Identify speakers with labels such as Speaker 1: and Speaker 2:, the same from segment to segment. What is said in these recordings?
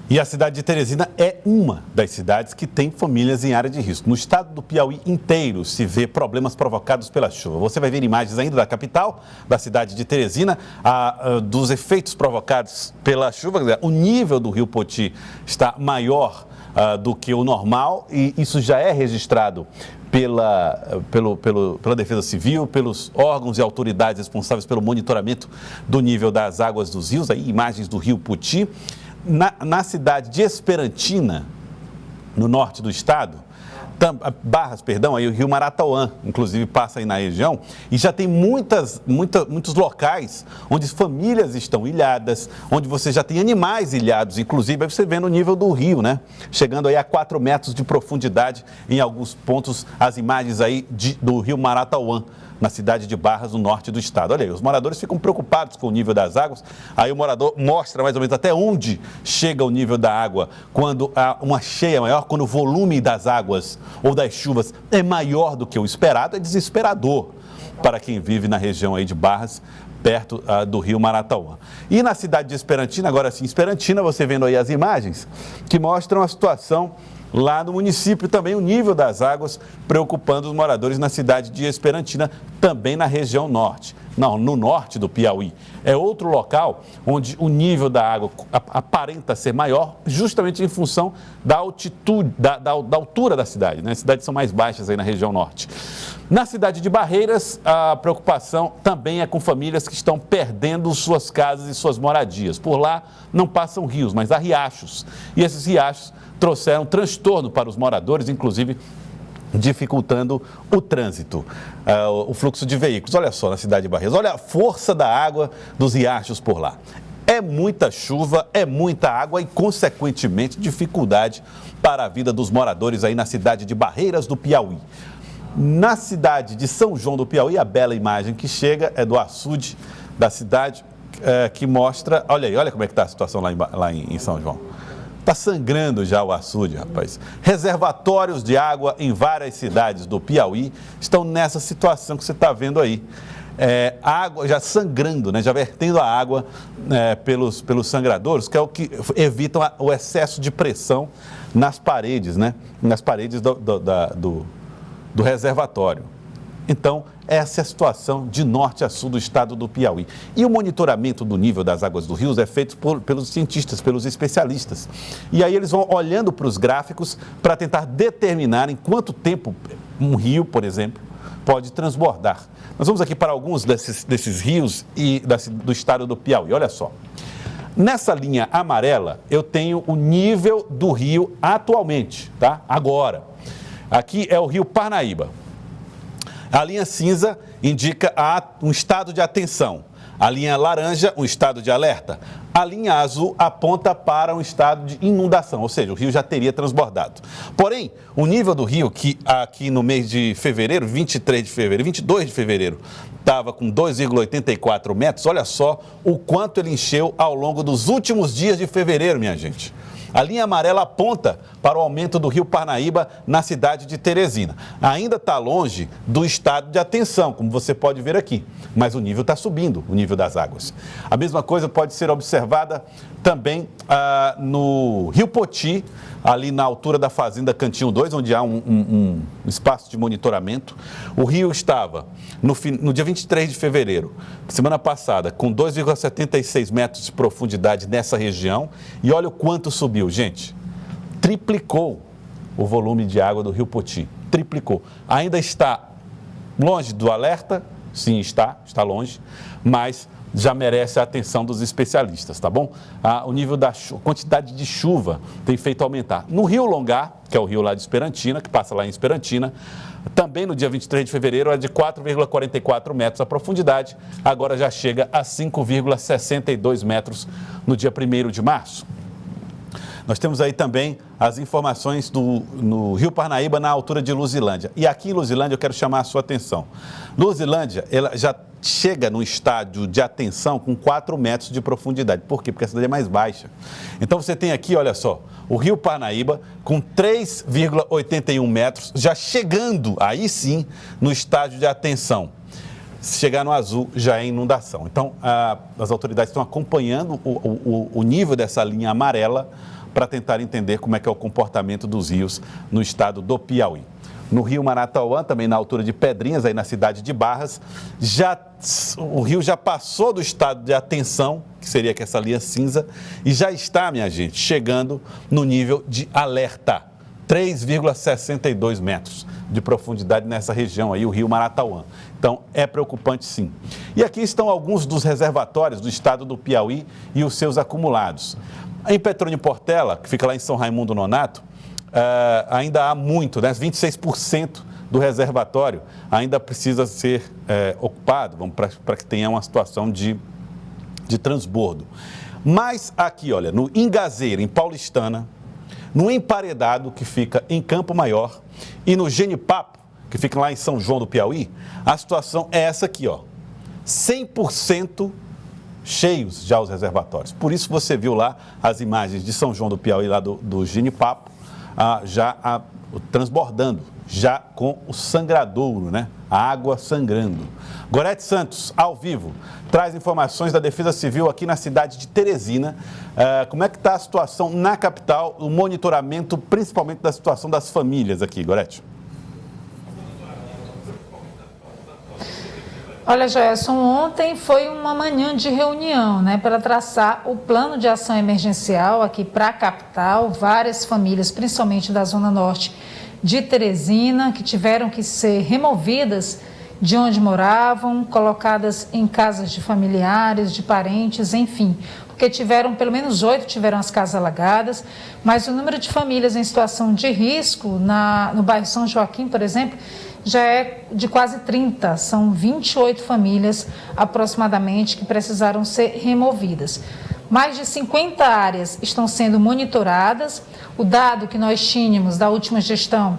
Speaker 1: E a cidade de Teresina é uma das cidades que tem famílias em área de risco. No estado do Piauí inteiro se vê problemas provocados pela chuva. Você vai ver imagens ainda da capital, da cidade de Teresina, dos efeitos provocados pela chuva. O nível do rio Poti está maior do que o normal e isso já é registrado pela Defesa Civil, pelos órgãos e autoridades responsáveis pelo monitoramento do nível das águas dos rios. Aí imagens do rio Poti. Na cidade de Esperantina, no norte do estado, Barras, perdão, aí o rio Maratauã, inclusive passa aí na região, e já tem muitos locais onde famílias estão ilhadas, onde você já tem animais ilhados, inclusive, aí você vê no nível do rio, né? Chegando aí a 4 metros de profundidade em alguns pontos, as imagens aí do rio Maratauã, na cidade de Barras, no norte do estado. Olha aí, os moradores ficam preocupados com o nível das águas. Aí o morador mostra mais ou menos até onde chega o nível da água quando há uma cheia maior, quando o volume das águas ou das chuvas é maior do que o esperado. É desesperador para quem vive na região aí de Barras, perto do rio Maratauã. E na cidade de Esperantina, agora sim, Esperantina, você vendo aí as imagens que mostram a situação lá no município, também o nível das águas preocupando os moradores na cidade de Esperantina, também na região norte. Não, no norte do Piauí. É outro local onde o nível da água aparenta ser maior, justamente em função da altitude, da altura da cidade, né? As cidades são mais baixas aí na região norte. Na cidade de Barreiras, a preocupação também é com famílias que estão perdendo suas casas e suas moradias. Por lá não passam rios, mas há riachos. E esses riachos trouxeram transtorno para os moradores, inclusive dificultando o trânsito, o fluxo de veículos. Olha só na cidade de Barreiras, olha a força da água dos riachos por lá. É muita chuva, é muita água e, consequentemente, dificuldade para a vida dos moradores aí na cidade de Barreiras do Piauí. Na cidade de São João do Piauí, a bela imagem que chega é do açude da cidade, que mostra, olha aí, olha como é que está a situação lá em São João. Está sangrando já o açude, rapaz. Reservatórios de água em várias cidades do Piauí estão nessa situação que você está vendo aí. A água já sangrando, né? Já vertendo a água pelos sangradouros, que é o que evitam o excesso de pressão nas paredes, né? Nas paredes do reservatório. Então, essa é a situação de norte a sul do estado do Piauí. E o monitoramento do nível das águas dos rios é feito pelos cientistas, pelos especialistas. E aí eles vão olhando para os gráficos para tentar determinar em quanto tempo um rio, por exemplo, pode transbordar. Nós vamos aqui para alguns desses rios do estado do Piauí. Olha só. Nessa linha amarela, eu tenho o nível do rio atualmente, tá? Agora. Aqui é o rio Parnaíba. A linha cinza indica um estado de atenção. A linha laranja, um estado de alerta. A linha azul aponta para um estado de inundação, ou seja, o rio já teria transbordado. Porém, o nível do rio, que aqui no mês de fevereiro, 22 de fevereiro, estava com 2,84 metros, olha só o quanto ele encheu ao longo dos últimos dias de fevereiro, minha gente. A linha amarela aponta para o aumento do rio Parnaíba na cidade de Teresina. Ainda está longe do estado de atenção, como você pode ver aqui, mas o nível está subindo, o nível das águas. A mesma coisa pode ser observada também no rio Poti, ali na altura da fazenda Cantinho 2, onde há um espaço de monitoramento. O rio estava, no dia 23 de fevereiro, semana passada, com 2,76 metros de profundidade nessa região. E olha o quanto subiu, gente. Triplicou o volume de água do rio Poti. Triplicou. Ainda está longe do alerta? Sim, está longe, mas já merece a atenção dos especialistas, tá bom? O nível da quantidade de chuva tem feito aumentar. No Rio Longar, que é o rio lá de Esperantina, que passa lá em Esperantina, também no dia 23 de fevereiro é de 4,44 metros a profundidade, agora já chega a 5,62 metros no dia 1º de março. Nós temos aí também as informações no Rio Parnaíba, na altura de Luzilândia. E aqui em Luzilândia eu quero chamar a sua atenção. Luzilândia, ela já chega no estádio de atenção com 4 metros de profundidade. Por quê? Porque a cidade é mais baixa. Então você tem aqui, olha só, o Rio Parnaíba com 3,81 metros, já chegando, aí sim, no estádio de atenção. Se chegar no azul, já é inundação. Então, as autoridades estão acompanhando o nível dessa linha amarela para tentar entender como é que é o comportamento dos rios no estado do Piauí. No rio Maratauã, também na altura de Pedrinhas, aí na cidade de Barras, o rio já passou do estado de atenção, que seria essa linha cinza, e já está, minha gente, chegando no nível de alerta. 3,62 metros de profundidade nessa região aí, o rio Maratauã. Então, é preocupante sim. E aqui estão alguns dos reservatórios do estado do Piauí e os seus acumulados. Em Petrônio Portela, que fica lá em São Raimundo Nonato, ainda há muito, né? 26% do reservatório ainda precisa ser ocupado, para que tenha uma situação de transbordo. Mas aqui, olha, no Ingazeira, em Paulistana, no Emparedado, que fica em Campo Maior, e no Genipapo, que fica lá em São João do Piauí, a situação é essa aqui, ó, 100% cheios já os reservatórios. Por isso você viu lá as imagens de São João do Piauí, lá do Genipapo, transbordando, já com o sangradouro, né? A água sangrando. Gorete Santos, ao vivo, traz informações da Defesa Civil aqui na cidade de Teresina. Como é que está a situação na capital, o monitoramento, principalmente da situação das famílias aqui, Gorete?
Speaker 2: Olha, Joelson, ontem foi uma manhã de reunião, né, para traçar o plano de ação emergencial aqui para a capital. Várias famílias, principalmente da Zona Norte de Teresina, que tiveram que ser removidas de onde moravam, colocadas em casas de familiares, de parentes, enfim, porque pelo menos 8 tiveram as casas alagadas, mas o número de famílias em situação de risco no bairro São Joaquim, por exemplo, já é de quase 30, são 28 famílias aproximadamente que precisaram ser removidas. Mais de 50 áreas estão sendo monitoradas. O dado que nós tínhamos da última gestão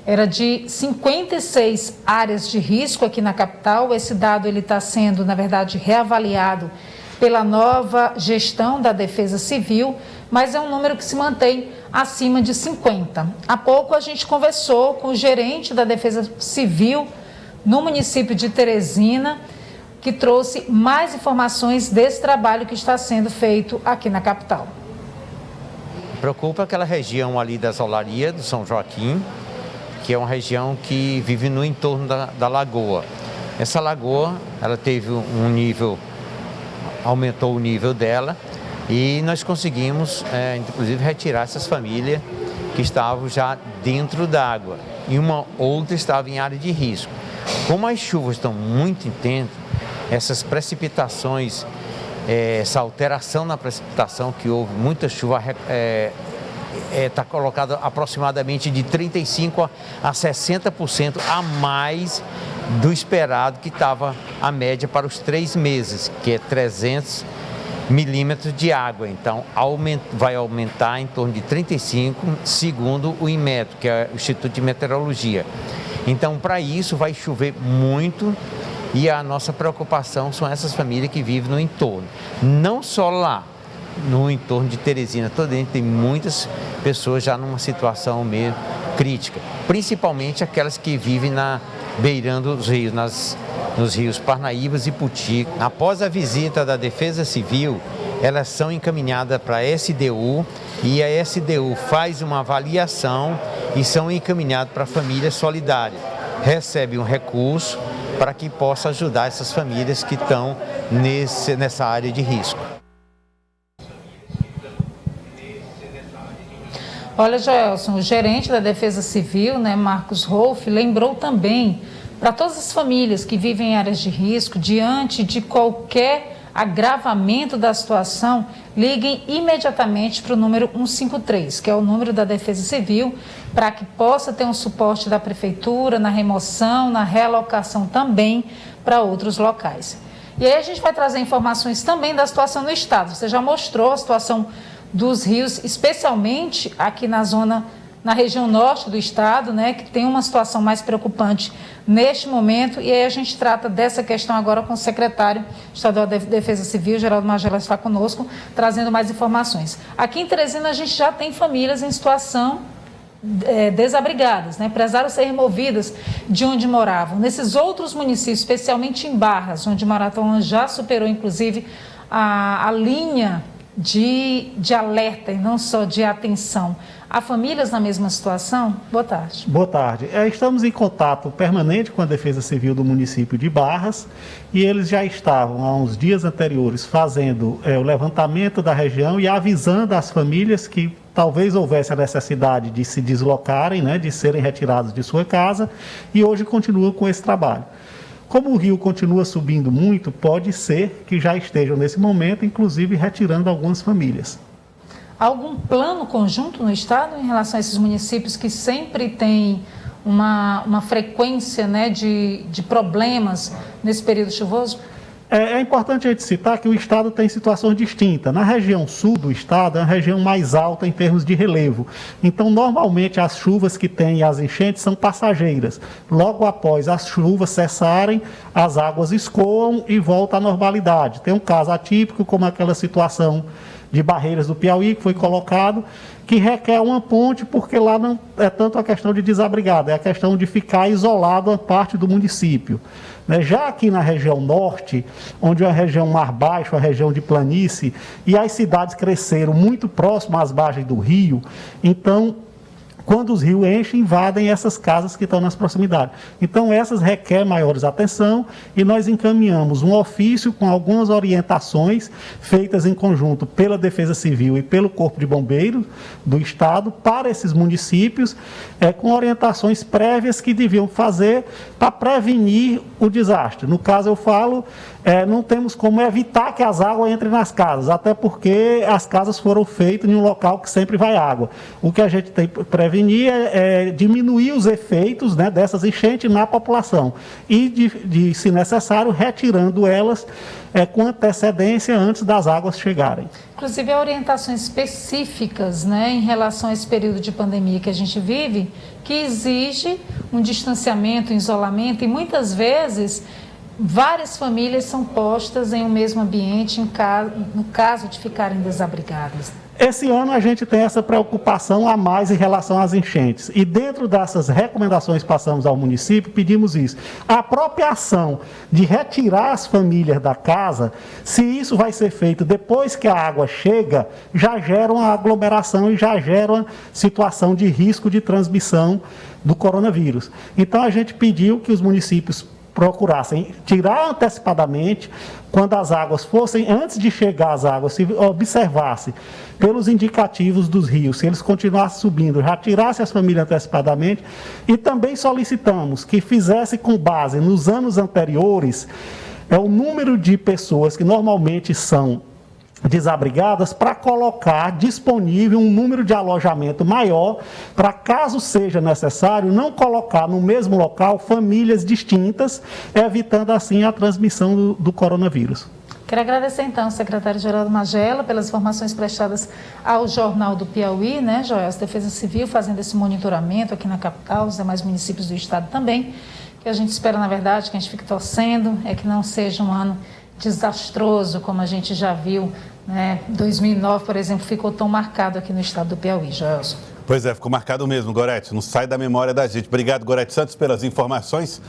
Speaker 2: era de 56 áreas de risco aqui na capital. Esse dado está sendo, na verdade, reavaliado pela nova gestão da Defesa Civil, mas é um número que se mantém acima de 50. Há pouco a gente conversou com o gerente da Defesa Civil no município de Teresina, que trouxe mais informações desse trabalho que está sendo feito aqui na capital.
Speaker 3: Preocupa aquela região ali da Olaria, do São Joaquim, que é uma região que vive no entorno da lagoa. Essa lagoa, ela teve um nível, aumentou o nível dela e nós conseguimos, inclusive, retirar essas famílias que estavam já dentro da água e uma outra estava em área de risco. Como as chuvas estão muito intensas, essas precipitações, essa alteração na precipitação que houve, muita chuva, está colocado aproximadamente de 35% a 60% a mais do esperado, que estava a média para os 3 meses, que é 300 milímetros de água. Então, vai aumentar em torno de 35, segundo o INMET, que é o Instituto de Meteorologia. Então, para isso, vai chover muito e a nossa preocupação são essas famílias que vivem no entorno. Não só lá, no entorno de Teresina, tem muitas pessoas já numa situação meio crítica, principalmente aquelas que vivem beirando os rios, nos rios Parnaíbas e Puti. Após a visita da Defesa Civil, elas são encaminhadas para a SDU e a SDU faz uma avaliação e são encaminhadas para a família solidária. Recebe um recurso para que possa ajudar essas famílias que estão nessa área de risco.
Speaker 2: Olha, Joelson, o gerente da Defesa Civil, né, Marcos Rolf, lembrou também para todas as famílias que vivem em áreas de risco, diante de qualquer agravamento da situação, liguem imediatamente para o número 153, que é o número da Defesa Civil, para que possa ter um suporte da Prefeitura na remoção, na realocação também para outros locais. E aí a gente vai trazer informações também da situação no estado. Você já mostrou a situação dos rios, especialmente aqui na região norte do estado, né, que tem uma situação mais preocupante neste momento, e aí a gente trata dessa questão agora com o secretário estadual de Defesa Civil, Geraldo Magela, está conosco, trazendo mais informações. Aqui em Teresina a gente já tem famílias em situação desabrigadas, né, precisaram ser removidas de onde moravam. Nesses outros municípios, especialmente em Barras, onde Maratauã já superou, inclusive, a linha de alerta e não só de atenção. Há famílias na mesma situação? Boa tarde.
Speaker 4: Boa tarde. Estamos em contato permanente com a Defesa Civil do município de Barras e eles já estavam, há uns dias anteriores, fazendo o levantamento da região e avisando as famílias que talvez houvesse a necessidade de se deslocarem, né, de serem retirados de sua casa, e hoje continuam com esse trabalho. Como o rio continua subindo muito, pode ser que já estejam nesse momento, inclusive retirando algumas famílias.
Speaker 2: Há algum plano conjunto no estado em relação a esses municípios que sempre têm uma frequência, né, de problemas nesse período chuvoso?
Speaker 4: É importante a gente citar que o estado tem situações distintas. Na região sul do estado é a região mais alta em termos de relevo. Então, normalmente, as chuvas que tem e as enchentes são passageiras. Logo após as chuvas cessarem, as águas escoam e volta à normalidade. Tem um caso atípico, como aquela situação de Barreiras do Piauí, que foi colocado, que requer uma ponte, porque lá não é tanto a questão de desabrigado, é a questão de ficar isolado a parte do município. Já aqui na região norte, onde é a região mar baixo, a região de planície, e as cidades cresceram muito próximo às margens do rio, então, quando os rios enchem, invadem essas casas que estão nas proximidades. Então, essas requerem maiores atenção e nós encaminhamos um ofício com algumas orientações feitas em conjunto pela Defesa Civil e pelo Corpo de Bombeiros do Estado para esses municípios, com orientações prévias que deviam fazer para prevenir o desastre. No caso, eu falo, não temos como evitar que as águas entrem nas casas, até porque as casas foram feitas em um local que sempre vai água. O que a gente tem que prevenir é diminuir os efeitos, né, dessas enchentes na população e, se necessário, retirando elas com antecedência antes das águas chegarem.
Speaker 2: Inclusive, há orientações específicas, né, em relação a esse período de pandemia que a gente vive, que exige um distanciamento, um isolamento, e muitas vezes várias famílias são postas em um mesmo ambiente no caso de ficarem desabrigadas.
Speaker 4: Esse ano a gente tem essa preocupação a mais em relação às enchentes. E dentro dessas recomendações que passamos ao município, pedimos isso. A própria ação de retirar as famílias da casa, se isso vai ser feito depois que a água chega, já gera uma aglomeração e já gera uma situação de risco de transmissão do coronavírus. Então a gente pediu que os municípios procurassem tirar antecipadamente, quando as águas fossem, antes de chegar às águas, se observasse pelos indicativos dos rios, se eles continuassem subindo, já tirasse as famílias antecipadamente, e também solicitamos que fizesse com base nos anos anteriores, o número de pessoas que normalmente são desabrigadas, para colocar disponível um número de alojamento maior, para, caso seja necessário, não colocar no mesmo local famílias distintas, evitando assim a transmissão do coronavírus.
Speaker 2: Quero agradecer então ao secretário Geraldo Magela pelas informações prestadas ao Jornal do Piauí, né, Joel? A Defesa Civil fazendo esse monitoramento aqui na capital, os demais municípios do estado também, que a gente espera, na verdade, que a gente fique torcendo, é que não seja um ano desastroso, como a gente já viu, né? 2009, por exemplo, ficou tão marcado aqui no estado do Piauí, Joelson.
Speaker 1: Pois é, ficou marcado mesmo, Gorete, não sai da memória da gente. Obrigado, Gorete Santos, pelas informações.